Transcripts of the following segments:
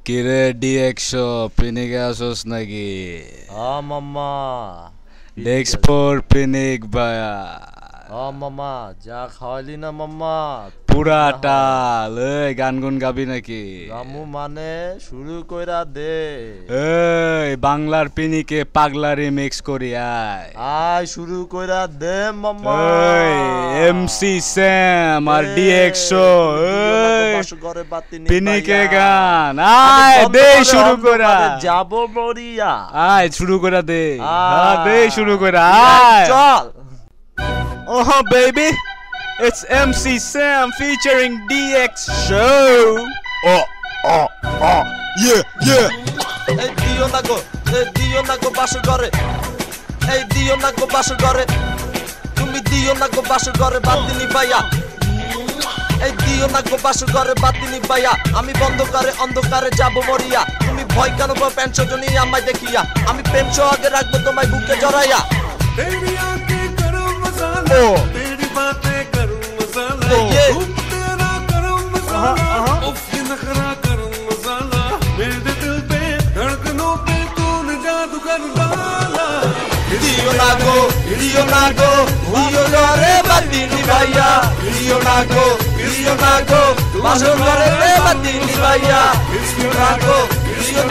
কিরে ডি100 পিনিকে আসোস নাকি? মামা ডেক্সপোর পিনিক ভায়া মামা যা খাওয়ালি না মামা পুরাটা এই গান গুন গাবি নাকি? রামু মানে শুরু কইরা দে। এই বাংলার পিনিকে পাগলা রিমিক্স করি আয় শুরু কইরা দে মামা। এই এমসি স্যাম আর ডি100 এই পিনিকে গান আয় দে শুরু করা যাব মরিয়া আয় শুরু করা দে দে শুরু করা আয় চল। Oh baby, it's MC Sam featuring DX yeah. এই দিও না গো বাসর ঘরে, এই দিও না গো বাসর ঘরে, তুমি দিও না গো বাসর ঘরে বাতিনি ভাইয়া, এই দিও না গো বাসর ঘরে বাতিনি ভাইয়া। আমি অন্ধকারে যাব মরিয়া, তুমি ভয় কেন প্যান্ট সজনী আমায় দেখিয়া, আমি প্রেম আগে রাখবো তোমায় বুকে জড়াইয়া। तेरी बातें करूं मसाला, तेरा करूं मसाला, उफ ये नखरा करूं मसाला, मेरे दिल पे धड़कनों पे तूने जादू कर डाला। दियो ना गो रे बातिनी भैया, दियो ना गो बासर घरे रे बातिनी भैया, दियो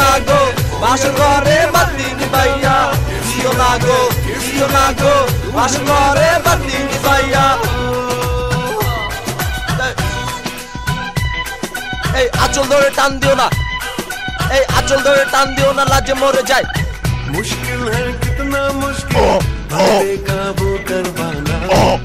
ना गो बासर घरे बातिनी भैया, दियो ना गो बासर घरे बातिनी भैया। এই আঁচল ধরে টান দিও না, এই আঁচল ধরে টান দিও না, লাজে মরে যায়। मुश्किल है कितना मुश्किल बातें काबू कर पाना,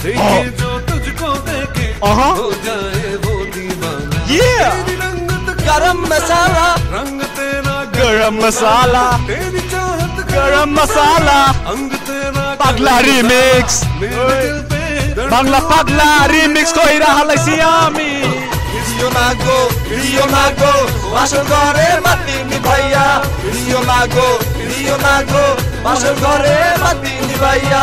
देखे जो तुझको देखे हो जाए वो दीवाना। तेरी रंगत गरम मसाला, रंग तेरा गरम मसाला, तेरी चाहत गरम मसाला, अंग तेरा পাগলা রিমিক্স मेरे दिल पे বাংলা পাগলা রিমিক্স কইরা হালাইছি আমি। দিও না গো বাসর ঘরে বাতিনি ভাইয়া, দিও না গো বাসর ঘরে বাতিনি ভাইয়া।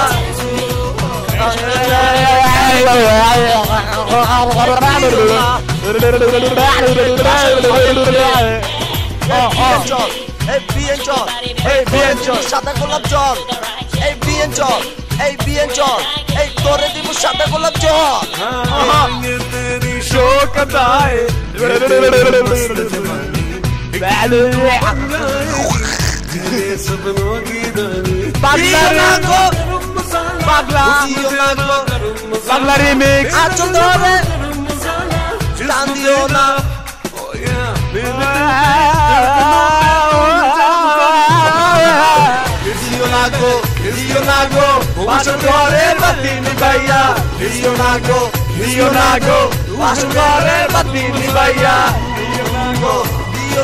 এই বিয়েন চল, সাদা গোলাপ জল, এই বিয়েন চল, এই তোরে দিব সাদা গোলাপ জল। ये तेरी শোকতায় तेरे सपनों की रानी। দিও না গো পাগলা দিও না গো পাগলা রিমিক্স আঁচল ধরে টান দিও না। দিও না গো বাসর ঘরে বাতিনি ভাইয়া, দিও না গো বাসর ঘরে বাতিনি ভাইয়া, দিও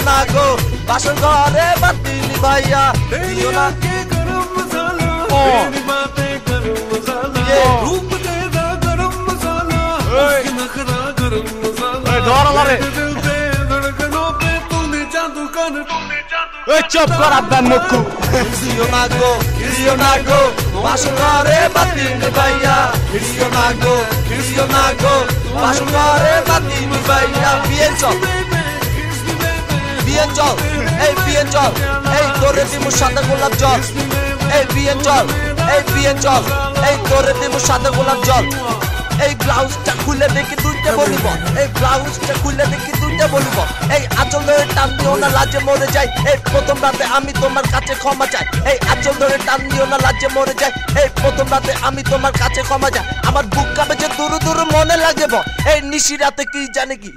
না গো বাসর ঘরে বাতিনি ভাইয়া, দিও না। के गरम मसाला, तेरी बातें गरम मसाला, रूप तेरा गरम मसाला, उसकी नखरा गरम मसाला, ধরে मेरे दिल पे धड़कनों पे तूने जादू कर। এই চুপ কর আব্বান মুখু দিও না গো বাসর ঘরে বাতিনি ভাইয়া, দিও না গো বাসর ঘরে বাতিনি ভাইয়া। বিয়েন চল, এই তোরে দিব সাদা গোলাপ জল, এই বিয়েন চল, এই তোরে দিব সাদা গোলাপ জল। এই ব্লাউজটা খুলে দেখি দুইটা বলিব, এই আঁচল ধরে টান দিও না, লাজে মরে যাই। এই প্রথম রাতে আমি তোমার কাছে ক্ষমা চাই, এই আঁচল ধরে টান দিও না, লাজে মরে যাই। এই প্রথম রাতে আমি তোমার কাছে ক্ষমা চাই, আমার বুক কাঁপে যে দূর মনে লাগে এই নিশি রাতে কি জানে কি।